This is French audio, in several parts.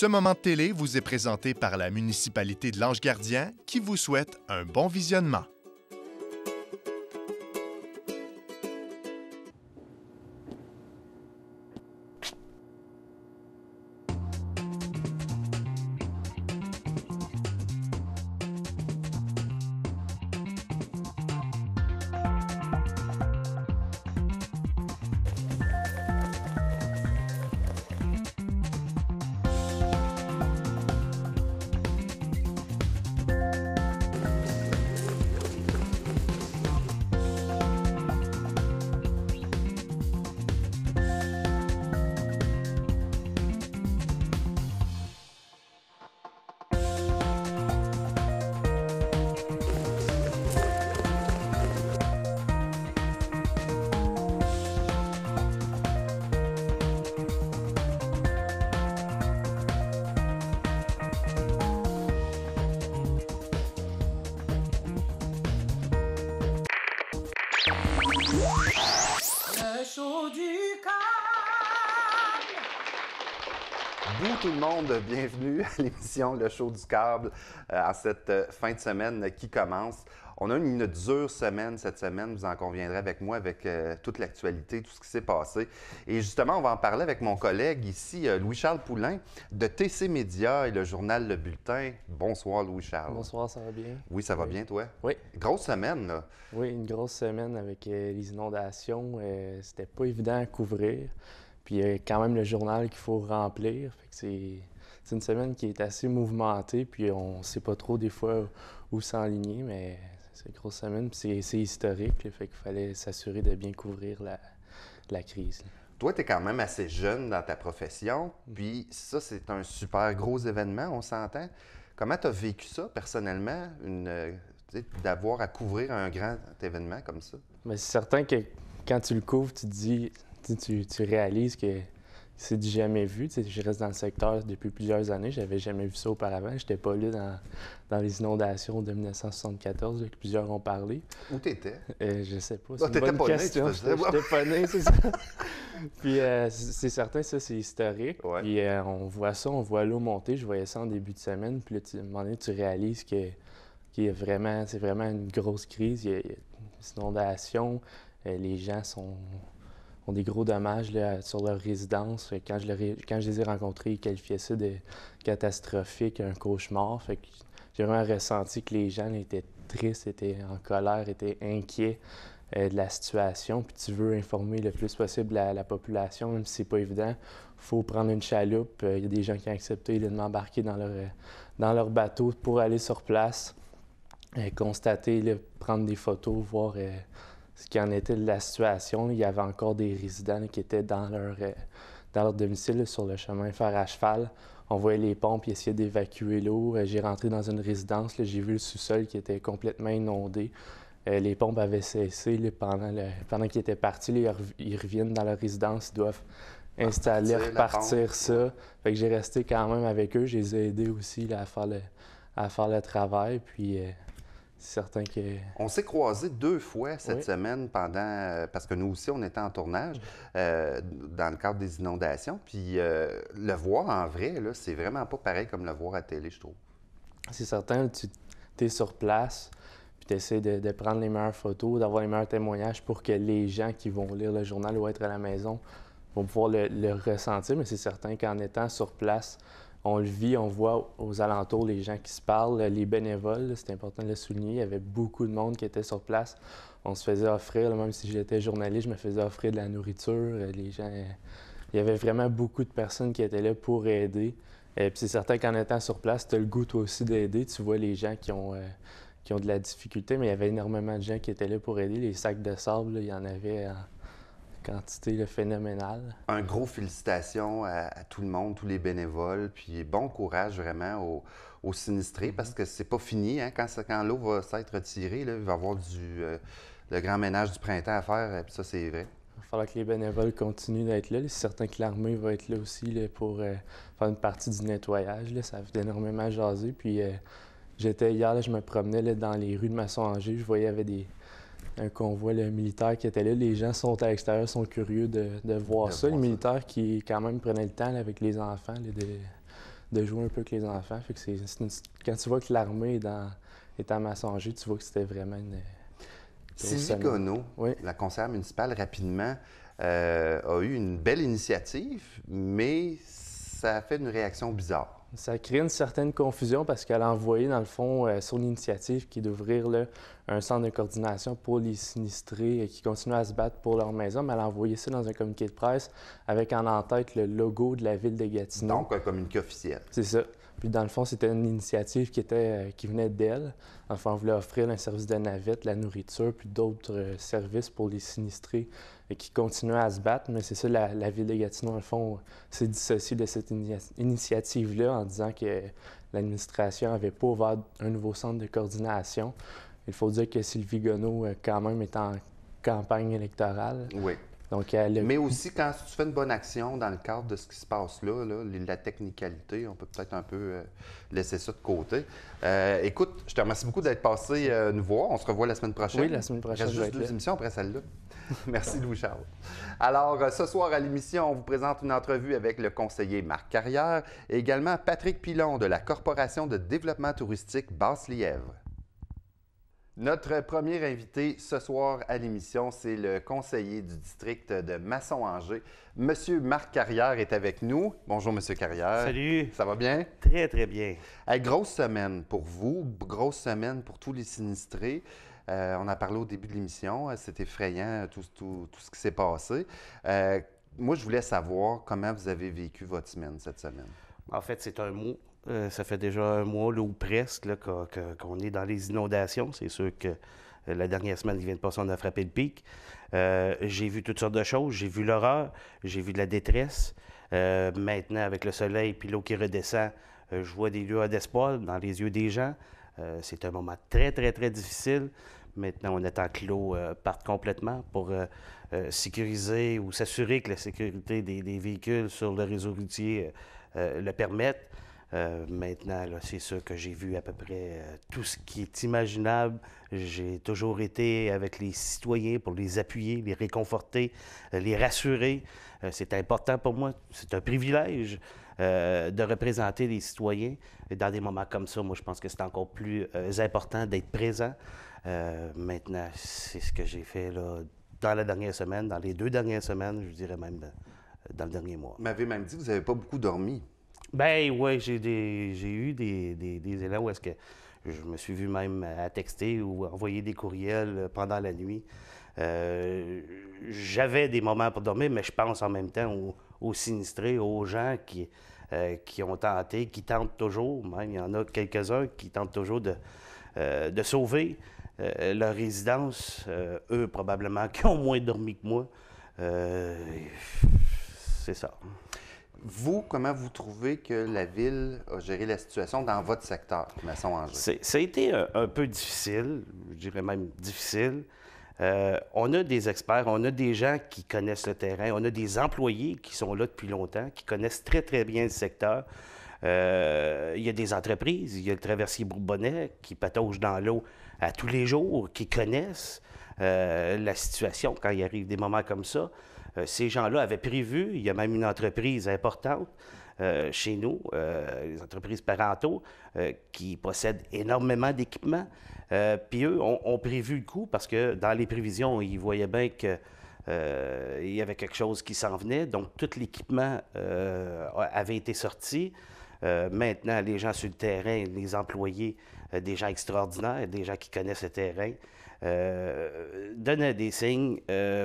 Ce moment de télé vous est présenté par la municipalité de l'Ange-Gardien qui vous souhaite un bon visionnement. Le show du câble! Bonjour tout le monde, bienvenue à l'émission Le Show du câble en cette fin de semaine qui commence. On a une dure semaine cette semaine, vous en conviendrez avec moi, avec toute l'actualité, tout ce qui s'est passé. Et justement, on va en parler avec mon collègue ici, Louis-Charles Poulain, de TC Média et le journal Le Bulletin. Bonsoir Louis-Charles. Bonsoir, ça va bien? Oui, ça va bien toi? Oui. Grosse semaine, là. Oui, une grosse semaine avec les inondations. C'était pas évident à couvrir. Puis il y a quand même le journal qu'il faut remplir. Fait que c'est une semaine qui est assez mouvementée. Puis on sait pas trop des fois où s'enligner, mais c'est une grosse semaine. Puis c'est historique. Là, fait qu'il fallait s'assurer de bien couvrir la crise. Là. Toi, tu es quand même assez jeune dans ta profession. Puis ça, c'est un super gros événement, on s'entend. Comment tu as vécu ça personnellement, d'avoir à couvrir un grand événement comme ça? Mais c'est certain que quand tu le couvres, tu te dis, tu réalises que c'est du jamais vu. Tu sais, je reste dans le secteur depuis plusieurs années. J'avais jamais vu ça auparavant. Je n'étais pas là dans les inondations de 1974 que plusieurs ont parlé. Où tu étais? Je sais pas. C'est une bonne question. J'étais pas né, c'est ça. Puis c'est certain, ça, c'est historique. Ouais. Puis on voit ça, on voit l'eau monter. Je voyais ça en début de semaine. Puis là, à un moment donné, tu réalises que c'est vraiment une grosse crise. Il y a des inondations. Les gens ont des gros dommages là, sur leur résidence. Quand je les ai rencontrés, ils qualifiaient ça de catastrophique, un cauchemar. Fait que j'ai vraiment ressenti que les gens étaient tristes, étaient en colère, étaient inquiets de la situation. Puis tu veux informer le plus possible la population, même si c'est pas évident. Il faut prendre une chaloupe. Il y a des gens qui ont accepté de m'embarquer dans leur bateau pour aller sur place, constater, là, prendre des photos, voir ce qu'il en était de la situation. Il y avait encore des résidents là, qui étaient dans leur domicile là, sur le chemin fer à cheval. On voyait les pompes, ils essayaient d'évacuer l'eau. J'ai rentré dans une résidence, là, j'ai vu le sous-sol qui était complètement inondé. Les pompes avaient cessé là, pendant qu'ils étaient partis. Là, ils reviennent dans leur résidence, ils doivent repartir ça. Fait que j'ai resté quand même avec eux. Je les ai aidés aussi là, à faire le travail. Puis c'est certain que... On s'est croisés 2 fois cette semaine parce que nous aussi, on était en tournage dans le cadre des inondations. Puis le voir en vrai, là, c'est vraiment pas pareil comme le voir à télé, je trouve. C'est certain, tu es sur place, puis tu essaies de prendre les meilleures photos, d'avoir les meilleurs témoignages pour que les gens qui vont lire le journal ou être à la maison vont pouvoir le ressentir. Mais c'est certain qu'en étant sur place, on le vit, on voit aux alentours les gens qui se parlent, les bénévoles, c'est important de le souligner. Il y avait beaucoup de monde qui était sur place. On se faisait offrir, là, même si j'étais journaliste, je me faisais offrir de la nourriture. Les gens, il y avait vraiment beaucoup de personnes qui étaient là pour aider. Puis c'est certain qu'en étant sur place, tu as le goût toi aussi d'aider. Tu vois les gens qui ont de la difficulté, mais il y avait énormément de gens qui étaient là pour aider. Les sacs de sable, là, il y en avait quantité là, phénoménale. Un gros félicitations à tout le monde, tous les bénévoles, puis bon courage vraiment aux sinistrés, parce que c'est pas fini, hein, quand l'eau va s'être retirée, là, il va y avoir le grand ménage du printemps à faire, puis ça, c'est vrai. Il va falloir que les bénévoles continuent d'être là. C'est certain que l'armée va être là aussi là, pour faire une partie du nettoyage. Là. Ça fait énormément jaser. Puis j'étais hier, là, je me promenais là, dans les rues de Masson-Angers, je voyais, il y avait un convoi militaire qui était là. Les gens sont à l'extérieur, sont curieux de voir ça. Les militaires qui, quand même, prenaient le temps là, avec les enfants là, de jouer un peu avec les enfants. Fait que quand tu vois que l'armée est à Massanger, tu vois que c'était vraiment une grosse Sylvie semaine. Gonneau, Oui. la conseillère municipale, rapidement, a eu une belle initiative, mais ça a fait une réaction bizarre. Ça a créé une certaine confusion parce qu'elle a envoyé, dans le fond, son initiative qui est d'ouvrir là, un centre de coordination pour les sinistrés qui continuent à se battre pour leur maison, mais elle a envoyé ça dans un communiqué de presse avec en tête le logo de la ville de Gatineau. Donc, un communiqué officiel. C'est ça. Puis dans le fond, c'était une initiative qui venait d'elle. Dans le fond, on voulait offrir un service de navette, la nourriture, puis d'autres services pour les sinistrés qui continuaient à se battre. Mais c'est ça, la ville de Gatineau, dans le fond, s'est dissociée de cette initiative-là en disant que l'administration n'avait pas ouvert un nouveau centre de coordination. Il faut dire que Sylvie Gonneau, quand même, est en campagne électorale. Oui. Donc, Mais aussi, quand tu fais une bonne action dans le cadre de ce qui se passe là, la technicalité, on peut peut-être un peu laisser ça de côté. Écoute, je te remercie beaucoup d'être passé nous voir. On se revoit la semaine prochaine. Oui, la semaine prochaine. Il reste juste 2 émissions après celle-là. Merci, Louis-Charles. Alors, ce soir à l'émission, on vous présente une entrevue avec le conseiller Marc Carrière et également Patrick Pilon de la Corporation de développement touristique Basse-Lièvre. Notre premier invité ce soir à l'émission, c'est le conseiller du district de Masson-Angers. Monsieur Marc Carrière est avec nous. Bonjour, Monsieur Carrière. Salut. Ça va bien? Très, très bien. Grosse semaine pour vous, grosse semaine pour tous les sinistrés. On a parlé au début de l'émission, c'est effrayant tout ce qui s'est passé. Moi, je voulais savoir comment vous avez vécu votre semaine, cette semaine. En fait, c'est un mot. Ça fait déjà un mois là, ou presque là, qu'on est dans les inondations. C'est sûr que la dernière semaine qui vient de passer, on a frappé le pic. J'ai vu toutes sortes de choses. J'ai vu l'horreur, j'ai vu de la détresse. Maintenant, avec le soleil et l'eau qui redescend, je vois des lueurs d'espoir dans les yeux des gens. C'est un moment très, très, très difficile. Maintenant, on attend que l'eau parte complètement pour sécuriser ou s'assurer que la sécurité des véhicules sur le réseau routier le permette. Maintenant, là, c'est sûr que j'ai vu à peu près tout ce qui est imaginable. J'ai toujours été avec les citoyens pour les appuyer, les réconforter, les rassurer. C'est important pour moi. C'est un privilège de représenter les citoyens. Et dans des moments comme ça, moi, je pense que c'est encore plus important d'être présent. Maintenant, c'est ce que j'ai fait là, dans la dernière semaine, dans les 2 dernières semaines, je dirais même dans le dernier mois. Vous m'avez même dit que vous n'avez pas beaucoup dormi. Ben oui, j'ai eu des élans où est-ce que je me suis vu même à texter ou envoyer des courriels pendant la nuit. J'avais des moments pour dormir, mais je pense en même temps aux sinistrés, aux gens qui ont tenté, qui tentent toujours, même il y en a quelques-uns qui tentent toujours de sauver leur résidence. Eux, probablement, qui ont moins dormi que moi. C'est ça. Vous, comment vous trouvez que la Ville a géré la situation dans votre secteur, Masson-Angers? Ça a été un peu difficile, je dirais même difficile. On a des experts, on a des gens qui connaissent le terrain, on a des employés qui sont là depuis longtemps, qui connaissent très, très bien le secteur. Il y a des entreprises, il y a le traversier Bourbonnais qui patauge dans l'eau à tous les jours, qui connaissent la situation quand il arrive des moments comme ça. Ces gens-là avaient prévu, il y a même une entreprise importante chez nous, les entreprises parentaux, qui possèdent énormément d'équipements. Puis eux ont prévu le coup parce que dans les prévisions, ils voyaient bien qu'il y avait quelque chose qui s'en venait. Donc, tout l'équipement avait été sorti. Maintenant, les gens sur le terrain, les employés, des gens extraordinaires, des gens qui connaissent le terrain, donnaient des signes.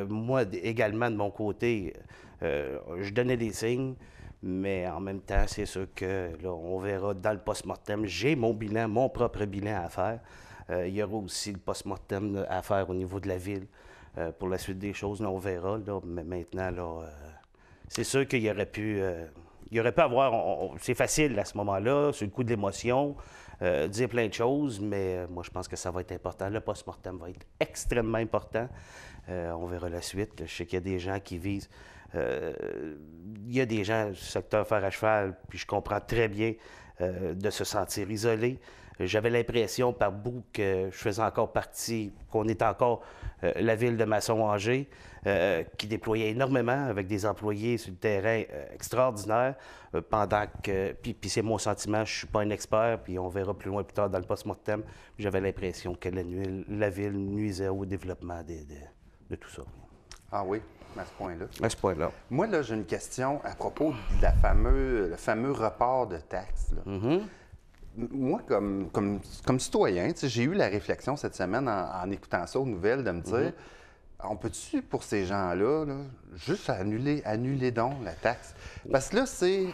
Moi, également, de mon côté, je donnais des signes, mais en même temps, c'est sûr que là, on verra dans le post-mortem. J'ai mon bilan, mon propre bilan à faire. Il y aura aussi le post-mortem à faire au niveau de la ville. Pour la suite des choses, là, on verra. Là, mais maintenant, là, c'est sûr qu'il y aurait pu... il aurait pu avoir... c'est facile à ce moment-là, sur le coup de l'émotion, dire plein de choses, mais moi, je pense que ça va être important. Le post-mortem va être extrêmement important. On verra la suite. Je sais qu'il y a des gens qui visent... il y a des gens du secteur fer à cheval, puis je comprends très bien de se sentir isolé. J'avais l'impression par bout que je faisais encore partie, qu'on était encore la ville de Masson-Angers, qui déployait énormément avec des employés sur le terrain extraordinaires, pendant que, puis c'est mon sentiment, je ne suis pas un expert, puis on verra plus loin plus tard dans le post-mortem, j'avais l'impression que la ville nuisait au développement de tout ça. Ah oui, à ce point-là. À ce point-là. Moi, là, j'ai une question à propos de le fameux report de taxes. Là. Mm-hmm. Moi, comme citoyen, j'ai eu la réflexion cette semaine en écoutant ça aux nouvelles de me dire, on peut-tu, pour ces gens-là, là, juste annuler donc la taxe? Parce que là, c'est...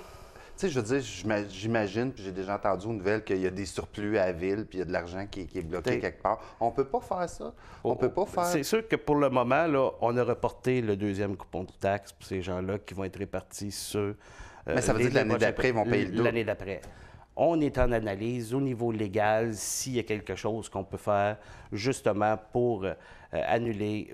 Tu sais, je veux dire, j'imagine, puis j'ai déjà entendu aux nouvelles qu'il y a des surplus à la ville, puis il y a de l'argent qui est bloqué quelque part. On peut pas faire ça. On peut pas faire... C'est sûr que pour le moment, là, on a reporté le deuxième coupon de taxe pour ces gens-là qui vont être répartis sur... Mais ça veut dire que l'année d'après, ils vont payer le double. L'année d'après. On est en analyse au niveau légal s'il y a quelque chose qu'on peut faire justement pour annuler,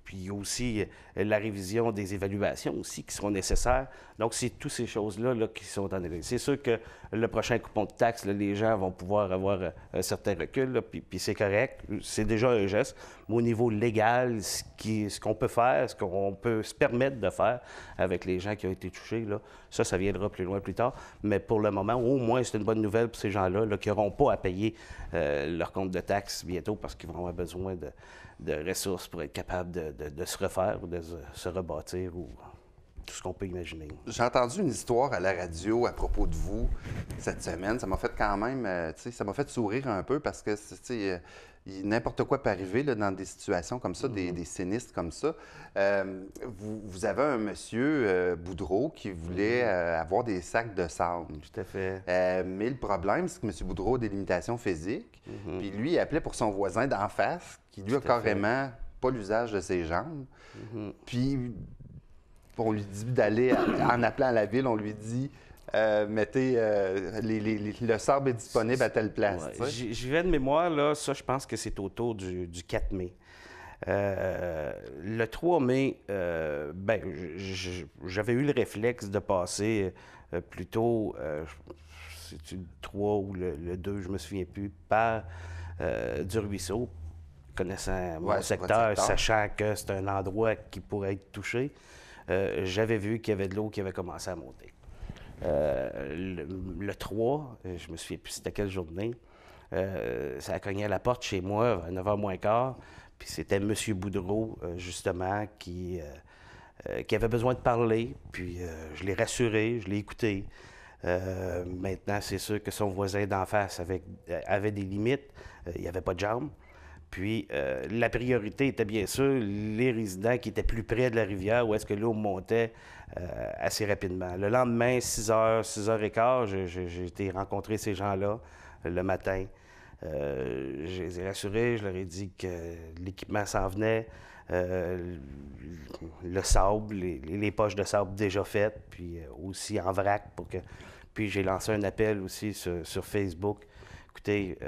puis aussi la révision des évaluations aussi qui seront nécessaires. Donc, c'est toutes ces choses-là là, qui sont en analyse. C'est sûr que le prochain coupon de taxe, là, les gens vont pouvoir avoir un certain recul, là, puis c'est correct. C'est déjà un geste. Mais au niveau légal, ce qu'on peut faire, ce qu'on peut se permettre de faire avec les gens qui ont été touchés, là, ça viendra plus loin plus tard. Mais pour le moment, au moins, c'est une bonne nouvelle pour ces gens-là là, qui n'auront pas à payer leur compte de taxes bientôt parce qu'ils vont avoir besoin de ressources pour être capables de se refaire ou de se rebâtir ou tout ce qu'on peut imaginer. J'ai entendu une histoire à la radio à propos de vous cette semaine. Ça m'a fait quand même, ça m'a fait sourire un peu parce que, n'importe quoi peut arriver là, dans des situations comme ça, des sinistres comme ça. Vous avez un monsieur, Boudreau, qui voulait avoir des sacs de sable. Tout à fait. Mais le problème, c'est que M. Boudreau a des limitations physiques. Puis lui, il appelait pour son voisin d'en face, qui lui a carrément pas l'usage de ses jambes. Puis on lui dit d'aller, en appelant à la ville, on lui dit mettez, le sable est disponible à telle place. Ouais. J'y vais de mémoire, là, ça, je pense que c'est autour du 4 mai. Le 3 mai, j'avais eu le réflexe de passer plutôt, c'est le 3 ou le 2, je me souviens plus, par du ruisseau, connaissant mon secteur, sachant que c'est un endroit qui pourrait être touché. J'avais vu qu'il y avait de l'eau qui avait commencé à monter. Le 3, je me souviens plus c'était quelle journée, ça a cogné à la porte chez moi à 9h moins quart, puis c'était M. Boudreau, justement, qui avait besoin de parler, puis je l'ai rassuré, je l'ai écouté. Maintenant, c'est sûr que son voisin d'en face avait des limites, il n'y avait pas de jambes. Puis, la priorité était bien sûr les résidents qui étaient plus près de la rivière où est-ce que l'eau montait assez rapidement. Le lendemain, 6h, 6h15, j'ai été rencontrer ces gens-là le matin. Je les ai rassurés, je leur ai dit que l'équipement s'en venait, le sable, les poches de sable déjà faites, puis aussi en vrac. Puis j'ai lancé un appel aussi sur Facebook. Écoutez,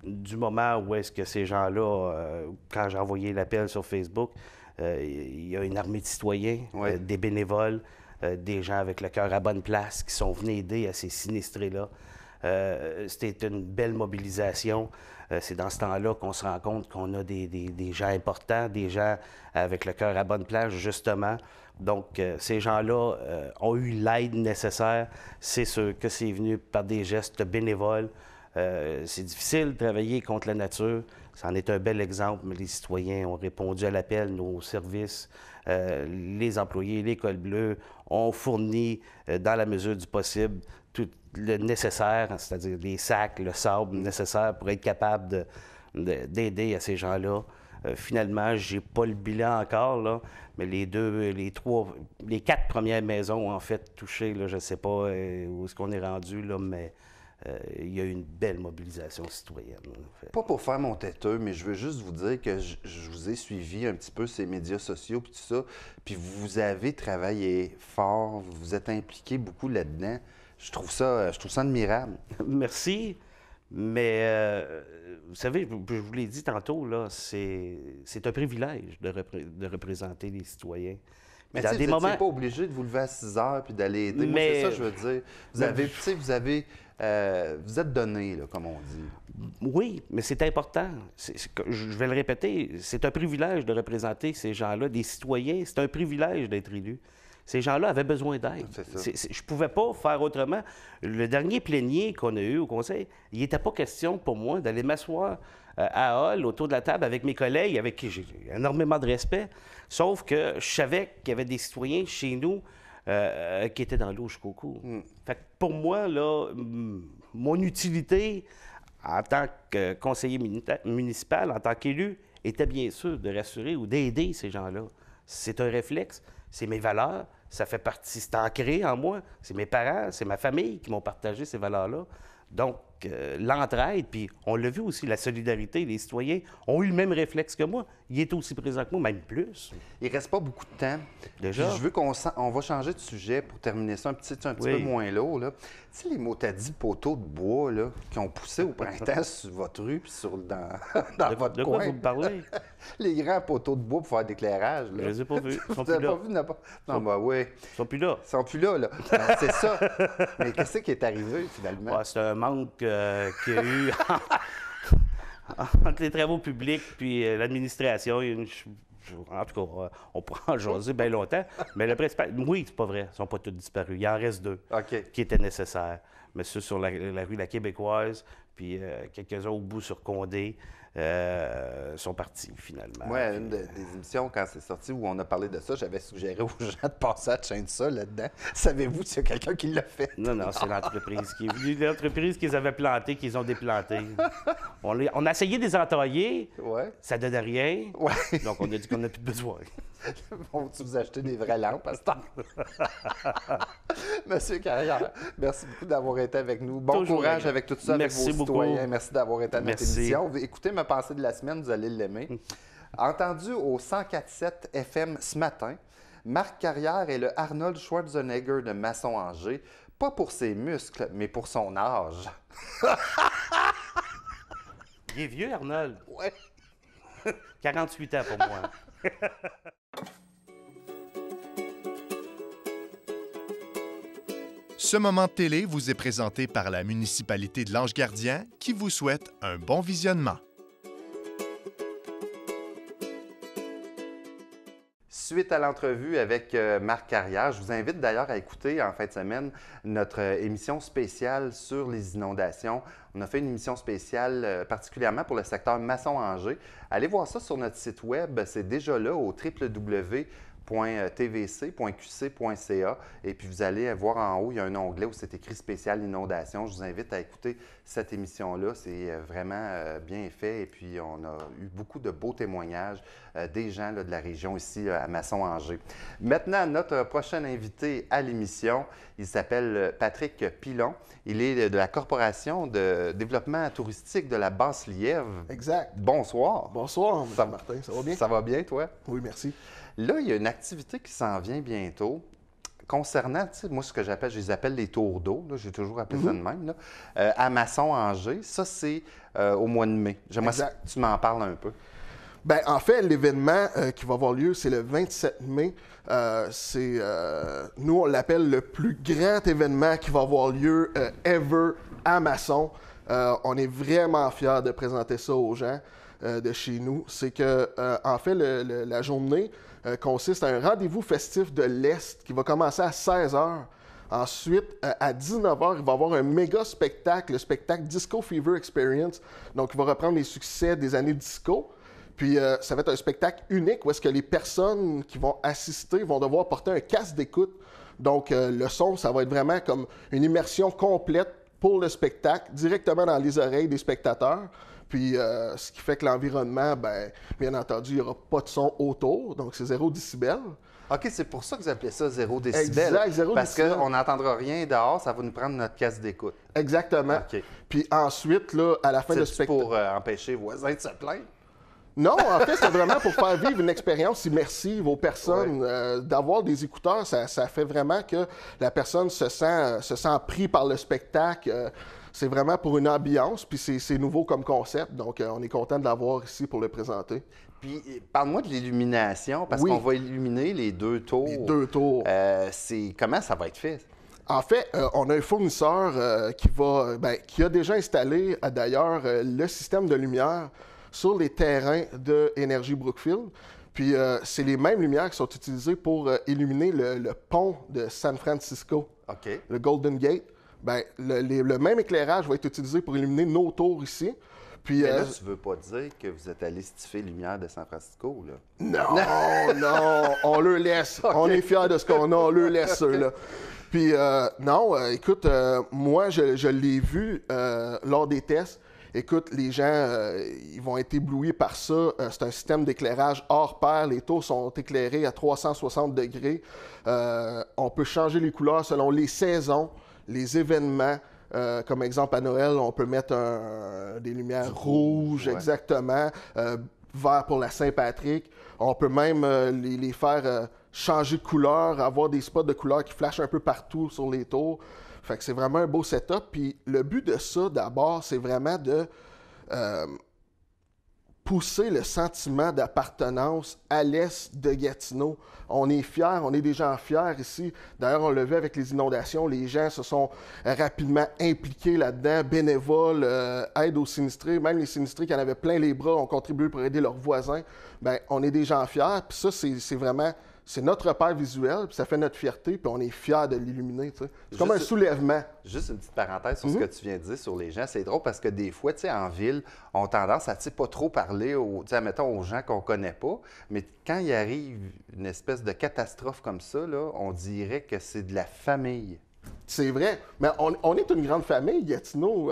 du moment où est-ce que ces gens-là, quand j'ai envoyé l'appel sur Facebook, il y a une armée de citoyens, des bénévoles, des gens avec le cœur à bonne place qui sont venus aider à ces sinistrés-là. C'était une belle mobilisation. C'est dans ce temps-là qu'on se rend compte qu'on a des gens importants, des gens avec le cœur à bonne place, justement. Donc, ces gens-là ont eu l'aide nécessaire. C'est sûr que c'est venu par des gestes bénévoles. C'est difficile de travailler contre la nature. C'en est un bel exemple, mais les citoyens ont répondu à l'appel, nos services, les employés, l'École bleue ont fourni, dans la mesure du possible, tout le nécessaire, c'est-à-dire les sacs, le sable nécessaire pour être capable d'aider à ces gens-là. Finalement, j'ai pas le bilan encore, là, mais les 4 premières maisons, en fait, touchées, là, je ne sais pas où est-ce qu'on est rendu, là, mais il y a eu une belle mobilisation citoyenne. En fait. Pas pour faire mon têteux, mais je veux juste vous dire que je vous ai suivi un petit peu ces médias sociaux puis tout ça, puis vous avez travaillé fort, vous vous êtes impliqué beaucoup là-dedans. Je trouve ça admirable. Merci, mais vous savez, je vous l'ai dit tantôt, là, c'est un privilège de représenter les citoyens. Mais vous n'êtes pas obligé de vous lever à 6 heures puis d'aller aider. Moi, c'est ça que je veux dire. Vous avez Vous êtes donné, là, comme on dit. Oui, mais c'est important. Je vais le répéter, c'est un privilège de représenter ces gens-là, des citoyens. C'est un privilège d'être élu. Ces gens-là avaient besoin d'aide. Je ne pouvais pas faire autrement. Le dernier plénier qu'on a eu au Conseil, il n'était pas question pour moi d'aller m'asseoir à Hall, autour de la table, avec mes collègues, avec qui j'ai énormément de respect. Sauf que je savais qu'il y avait des citoyens chez nous qui étaient dans l'eau jusqu'au cou. Fait que pour moi, là, mon utilité en tant que conseiller municipal, en tant qu'élu, était bien sûr de rassurer ou d'aider ces gens-là. C'est un réflexe, c'est mes valeurs, ça fait partie, c'est ancré en moi, c'est mes parents, c'est ma famille qui m'ont partagé ces valeurs-là. Donc, l'entraide, puis on l'a vu aussi, la solidarité, les citoyens ont eu le même réflexe que moi. Il est aussi présent que moi, même plus. Il reste pas beaucoup de temps. Déjà. Puis je veux on va changer de sujet pour terminer ça un petit peu moins lourd. Tu sais, les mots-tadis poteaux de bois là, qui ont poussé au printemps sur votre rue puis dans votre de coin. quoi vous me parlez? Les grands poteaux de bois pour faire de l'éclairage. Je les ai pas vus. Ils sont Vous n'avez plus là. pas vu? Non, ben oui. Ils sont plus là. Ils sont plus là. Alors, c'est ça. Mais qu'est-ce qui est arrivé, finalement? Ouais, c'est un manque qu'il y a eu entre les travaux publics puis l'administration. En tout cas, on pourra en jaser bien longtemps. Mais le principal, oui, c'est pas vrai. Ils ne sont pas tous disparus. Il en reste 2 qui étaient nécessaires. Mais ceux sur la rue La Québécoise, puis quelques-uns au bout sur Condé, sont partis finalement. Moi, une des émissions, quand c'est sorti, où on a parlé de ça, j'avais suggéré aux gens de passer à Chainsaw là-dedans. Savez-vous s'il y a quelqu'un qui l'a fait? Non, c'est l'entreprise qui est venue. L'entreprise qui les avait plantés, qu'ils ont déplantés. On a essayé de les entailler. Ça ne donnait rien. Donc, on a dit qu'on n'a plus besoin. Vont-tu vous acheter des vraies lampes à ce temps? Monsieur Carrière, merci beaucoup d'avoir été avec nous. Bon courage avec tout ça, merci avec vos beaucoup. citoyens. Merci d'avoir été à notre émission. Écoutez ma pensée de la semaine, vous allez l'aimer. Entendu au 104.7 FM ce matin, Marc Carrière est le Arnold Schwarzenegger de Masson-Angers, pas pour ses muscles, mais pour son âge. Il est vieux, Arnold. Ouais. 48 ans pour moi. Ce moment de télé vous est présenté par la municipalité de Lange-Gardien qui vous souhaite un bon visionnement. Suite à l'entrevue avec Marc Carrière, je vous invite d'ailleurs à écouter en fin de semaine notre émission spéciale sur les inondations. On a fait une émission spéciale particulièrement pour le secteur Masson-Angers. Allez voir ça sur notre site web, c'est déjà là au www.tvc.qc.ca et puis vous allez voir en haut, il y a un onglet où c'est écrit spécial inondation. Je vous invite à écouter cette émission-là, c'est vraiment bien fait et puis on a eu beaucoup de beaux témoignages des gens là, de la région ici à Masson-Angers. Maintenant, notre prochain invité à l'émission, il s'appelle Patrick Pilon. Il est de la Corporation de développement touristique de la Basse-Lièvre. Exact. Bonsoir. Bonsoir, M. Martin. Ça va bien? Ça va bien, toi? Oui, merci. Là, il y a une activité qui s'en vient bientôt concernant, tu sais, moi, ce que j'appelle, je les appelle les tours d'eau, j'ai toujours appelé ça de même, là, à Masson-Angers. Ça, c'est au mois de mai. J'aimerais que tu m'en parles un peu. Bien, en fait, l'événement qui va avoir lieu, c'est le 27 mai. Nous, on l'appelle le plus grand événement qui va avoir lieu ever à Masson. On est vraiment fiers de présenter ça aux gens de chez nous. C'est que, en fait, la journée consiste à un rendez-vous festif de l'Est qui va commencer à 16h. Ensuite, à 19h, il va y avoir un méga spectacle, le spectacle Disco Fever Experience. Donc, il va reprendre les succès des années disco. Puis, ça va être un spectacle unique où est-ce que les personnes qui vont assister vont devoir porter un casque d'écoute. Donc, le son, ça va être vraiment comme une immersion complète pour le spectacle, directement dans les oreilles des spectateurs. Puis, ce qui fait que l'environnement, bien entendu, il n'y aura pas de son autour. Donc, c'est 0 décibel. OK, c'est pour ça que vous appelez ça 0 décibel. Exact, 0 parce décibel. qu'on n'entendra rien dehors, ça va nous prendre notre casque d'écoute. Exactement. OK. Puis ensuite, là, à la fin du spectacle... pour empêcher les voisins de se plaindre? Non, en fait, c'est vraiment pour faire vivre une expérience immersive aux personnes. D'avoir des écouteurs, ça fait vraiment que la personne se sent pris par le spectacle. C'est vraiment pour une ambiance, puis c'est nouveau comme concept. Donc, on est content de l'avoir ici pour le présenter. Puis, parle-moi de l'illumination, parce qu'on va illuminer les 2 tours. Les 2 tours. Comment ça va être fait? En fait, on a un fournisseur qui a déjà installé, d'ailleurs, le système de lumière sur les terrains de Énergie Brookfield. Puis, c'est les mêmes lumières qui sont utilisées pour illuminer le pont de San Francisco, OK. le Golden Gate. Bien, le même éclairage va être utilisé pour illuminer nos tours ici. Puis, Mais là, tu veux pas dire que vous êtes allé stiffer lumière de San Francisco, là? Non, on le laisse. Okay. On est fiers de ce qu'on a, on le laisse, ceux-là. Puis, écoute, moi, je l'ai vu lors des tests. Écoute, les gens, ils vont être éblouis par ça. C'est un système d'éclairage hors pair. Les tours sont éclairés à 360 degrés. On peut changer les couleurs selon les saisons, les événements. Comme exemple, à Noël, on peut mettre des lumières rouges, ouais. Exactement. Vert pour la Saint-Patrick. On peut même les faire changer de couleur, avoir des spots de couleur qui flashent un peu partout sur les tours. Fait que c'est vraiment un beau setup. Puis le but de ça, d'abord, c'est vraiment de pousser le sentiment d'appartenance à l'est de Gatineau. On est fiers, on est des gens fiers ici. D'ailleurs, on le vu avec les inondations, les gens se sont rapidement impliqués là-dedans, bénévoles, aide aux sinistrés, même les sinistrés qui en avaient plein les bras ont contribué pour aider leurs voisins. Bien, on est des gens fiers, puis ça, c'est vraiment... C'est notre repère visuel, puis ça fait notre fierté, puis on est fiers de l'illuminer. Tu sais. C'est comme un soulèvement. Juste une petite parenthèse sur ce que tu viens de dire sur les gens. C'est drôle parce que des fois, tu sais, en ville, on a tendance à pas trop parler aux gens qu'on connaît pas. Mais quand il arrive une espèce de catastrophe comme ça, là, on dirait que c'est de la famille. C'est vrai, mais on est une grande famille, Gatineau.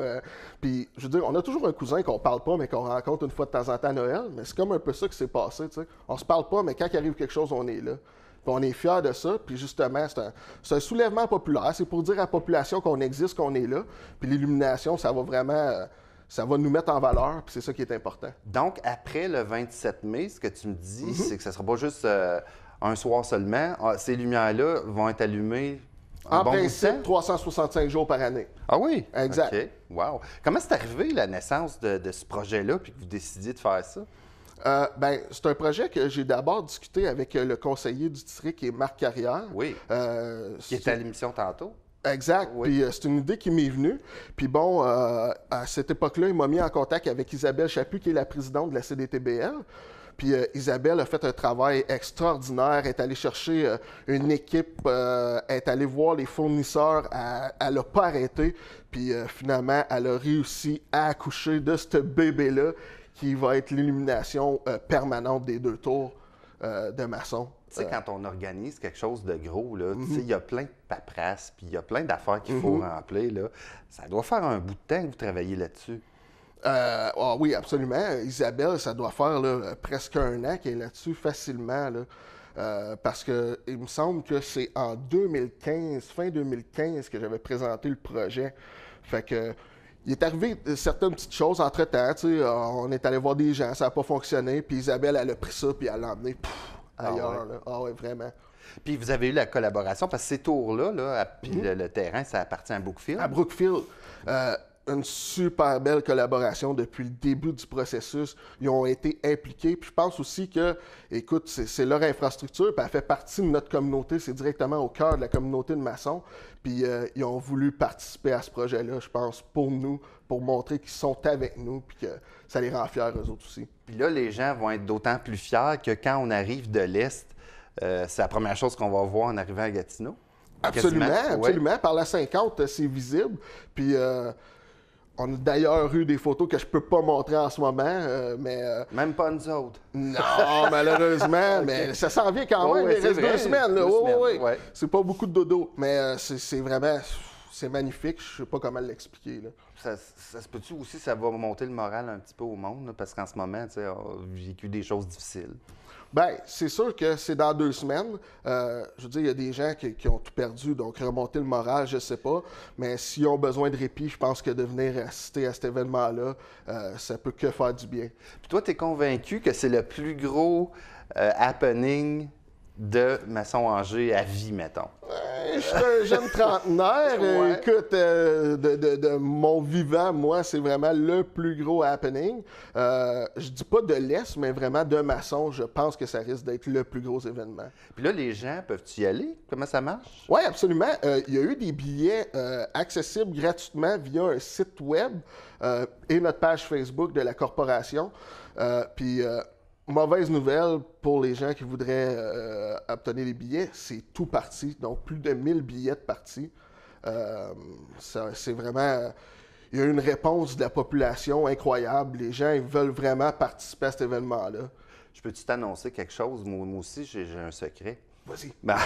Puis, je veux dire, on a toujours un cousin qu'on parle pas, mais qu'on rencontre une fois de temps en temps à Noël. Mais c'est comme un peu ça qui s'est passé, tu sais. On se parle pas, mais quand il arrive quelque chose, on est là. Puis on est fiers de ça. Puis justement, c'est un soulèvement populaire. C'est pour dire à la population qu'on existe, qu'on est là. Puis l'illumination, ça va vraiment... ça va nous mettre en valeur, puis c'est ça qui est important. Donc, après le 27 mai, ce que tu me dis, c'est que ce ne sera pas juste un soir seulement. Ces lumières-là vont être allumées en principe, 365 jours par année. Ah oui? Exact. OK. Wow. Comment c'est arrivé la naissance de ce projet-là, puis que vous décidiez de faire ça? C'est un projet que j'ai d'abord discuté avec le conseiller du district, qui est Marc Carrière. Oui. Qui était à l'émission tantôt. Exact. Oui. Puis c'est une idée qui m'est venue. Puis bon, à cette époque-là, il m'a mis en contact avec Isabelle Chaput, qui est la présidente de la CDTBL. Puis Isabelle a fait un travail extraordinaire. Elle est allée chercher une équipe, elle est allée voir les fournisseurs. Elle n'a pas arrêté. Puis finalement, elle a réussi à accoucher de ce bébé-là qui va être l'illumination permanente des deux tours de maçon. Tu sais, quand on organise quelque chose de gros, là, tu sais, il y a plein de paperasse, puis il y a plein d'affaires qu'il faut remplir. Là. Ça doit faire un bout de temps que vous travaillez là-dessus. Oui, absolument. Isabelle, ça doit faire là, presque un an qu'elle est là-dessus facilement. Là, parce que il me semble que c'est en 2015, fin 2015, que j'avais présenté le projet. Fait que il est arrivé certaines petites choses entre-temps. Tu sais, on est allé voir des gens, ça n'a pas fonctionné. Puis Isabelle, elle a pris ça, puis elle l'a emmené ailleurs. Ouais. Ah ouais, vraiment. Puis vous avez eu la collaboration, parce que ces tours-là, là, puis le terrain, ça appartient à Brookfield. À Brookfield, une super belle collaboration depuis le début du processus. Ils ont été impliqués. Puis je pense aussi que, écoute, c'est leur infrastructure, puis elle fait partie de notre communauté. C'est directement au cœur de la communauté de maçons. Puis ils ont voulu participer à ce projet-là, je pense, pour nous, pour montrer qu'ils sont avec nous, puis que ça les rend fiers, eux autres aussi. Puis là, les gens vont être d'autant plus fiers que quand on arrive de l'Est, c'est la première chose qu'on va voir en arrivant à Gatineau. Absolument, Quasiment. absolument. Ouais. Par la 50, c'est visible. Puis on a d'ailleurs eu des photos que je peux pas montrer en ce moment, mais... Même pas nous autres. Non, malheureusement, mais ça s'en vient quand même. Ouais, Il reste c'est vrai. 2 semaines. Là. 2 semaines, Oui. ouais. C'est pas beaucoup de dodo, mais c'est vraiment... C'est magnifique. Je sais pas comment l'expliquer. Là. Ça se peut-tu aussi, ça va monter le moral un petit peu au monde, là, parce qu'en ce moment, tu sais, on a vécu des choses difficiles. Bien, c'est sûr que c'est dans 2 semaines. Je veux dire, il y a des gens qui ont tout perdu, donc remonter le moral, je sais pas. Mais s'ils ont besoin de répit, je pense que de venir assister à cet événement-là, ça peut que faire du bien. Puis toi, tu es convaincu que c'est le plus gros happening de Maçon Angers à vie, mettons? je suis un jeune trentenaire. Ouais. Écoute, de mon vivant, moi, c'est vraiment le plus gros happening. Je dis pas de l'Est, mais vraiment de maçon, je pense que ça risque d'être le plus gros événement. Puis là, les gens peuvent-tu y aller? Comment ça marche? Oui, absolument. Il y a eu des billets accessibles gratuitement via un site web et notre page Facebook de la corporation. Puis, mauvaise nouvelle pour les gens qui voudraient obtenir des billets, c'est tout parti. Donc, plus de 1000 billets de partis. C'est vraiment... il y a une réponse de la population incroyable. Les gens ils veulent vraiment participer à cet événement-là. Je peux-tu t'annoncer quelque chose? Moi aussi, j'ai un secret. Vas-y. Ben,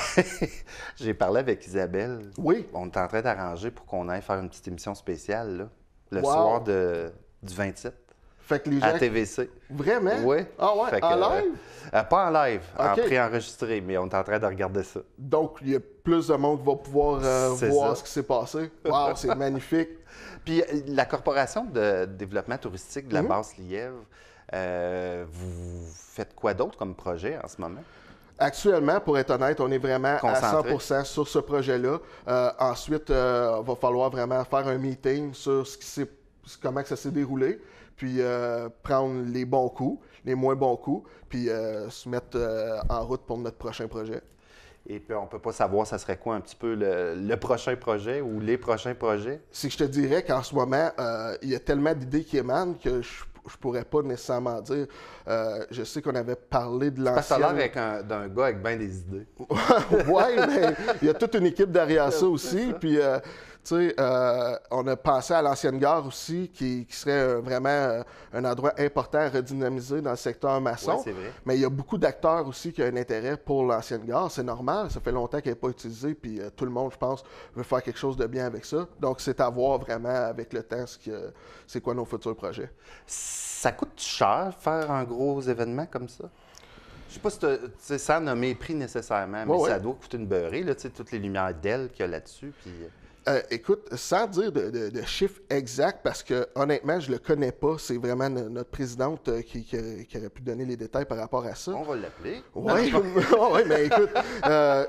j'ai parlé avec Isabelle. Oui. On est en train d'arranger pour qu'on aille faire une petite émission spéciale, là, le Wow. soir du 27, Fait que les gens... à TVC. Vraiment? Oui. Ah ouais? Fait que, En live? pas en live, en OK. préenregistré, mais on est en train de regarder ça. Donc, il y a plus de monde qui va pouvoir C'est voir ça. ce qui s'est passé. Wow, c'est magnifique. Puis la Corporation de développement touristique de la Mhm. Basse-Lièvre, vous faites quoi d'autre comme projet en ce moment? Actuellement, pour être honnête, on est vraiment Concentré. à 100% sur ce projet-là. Ensuite, il va falloir vraiment faire un meeting sur comment que ça s'est déroulé, puis prendre les bons coups, les moins bons coups, puis se mettre en route pour notre prochain projet. Et puis on ne peut pas savoir ça serait quoi un petit peu le prochain projet ou les prochains projets? C'est que je te dirais qu'en ce moment, il y a tellement d'idées qui émanent que je pourrais pas nécessairement dire. Je sais qu'on avait parlé de Parce que ça a l'ancienne... l'air d'un gars avec bien des idées. Oui, mais il y a toute une équipe derrière ça aussi. Puis, tu sais, on a pensé à l'ancienne gare aussi, qui serait vraiment un endroit important à redynamiser dans le secteur maçon. Oui, c'est vrai. Mais il y a beaucoup d'acteurs aussi qui ont un intérêt pour l'ancienne gare. C'est normal, ça fait longtemps qu'elle n'est pas utilisée, puis tout le monde, je pense, veut faire quelque chose de bien avec ça. Donc, c'est à voir vraiment avec le temps c'est quoi nos futurs projets. Ça coûte cher faire un gros événement comme ça? Je sais pas si tu sais, sans nommer prix nécessairement, mais Ouais, ça ouais. doit coûter une beurrée, là, tu sais, toutes les lumières d'ailes qu'il y a là-dessus. Puis... Écoute, sans dire de chiffre exact, parce que honnêtement, je le connais pas, c'est vraiment notre présidente qui aurait pu donner les détails par rapport à ça. On va l'appeler. Oui, ouais, mais écoute,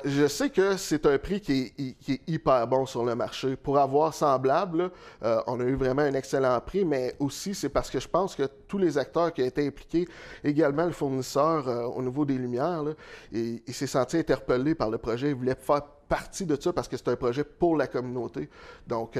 je sais que c'est un prix qui est hyper bon sur le marché. Pour avoir semblable, là, on a eu vraiment un excellent prix, mais aussi c'est parce que je pense que tous les acteurs qui ont été impliqués, également le fournisseur au niveau des lumières, là, il s'est senti interpellé par le projet. Il voulait faire partie de ça parce que c'est un projet pour la communauté. Donc,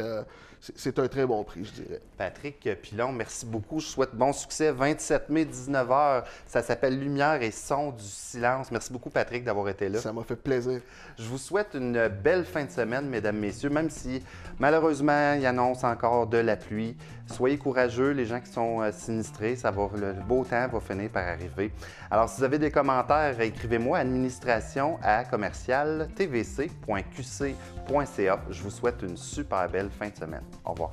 c'est un très bon prix, je dirais. Patrick Pilon, merci beaucoup. Je souhaite bon succès. 27 mai, 19h. Ça s'appelle Lumière et son du silence. Merci beaucoup, Patrick, d'avoir été là. Ça m'a fait plaisir. Je vous souhaite une belle fin de semaine, mesdames, messieurs, même si malheureusement, il annonce encore de la pluie. Soyez courageux, les gens qui sont sinistrés, le beau temps va finir par arriver. Alors, si vous avez des commentaires, écrivez-moi administration@commercial tvc.qc.ca. Je vous souhaite une super belle fin de semaine. Au revoir.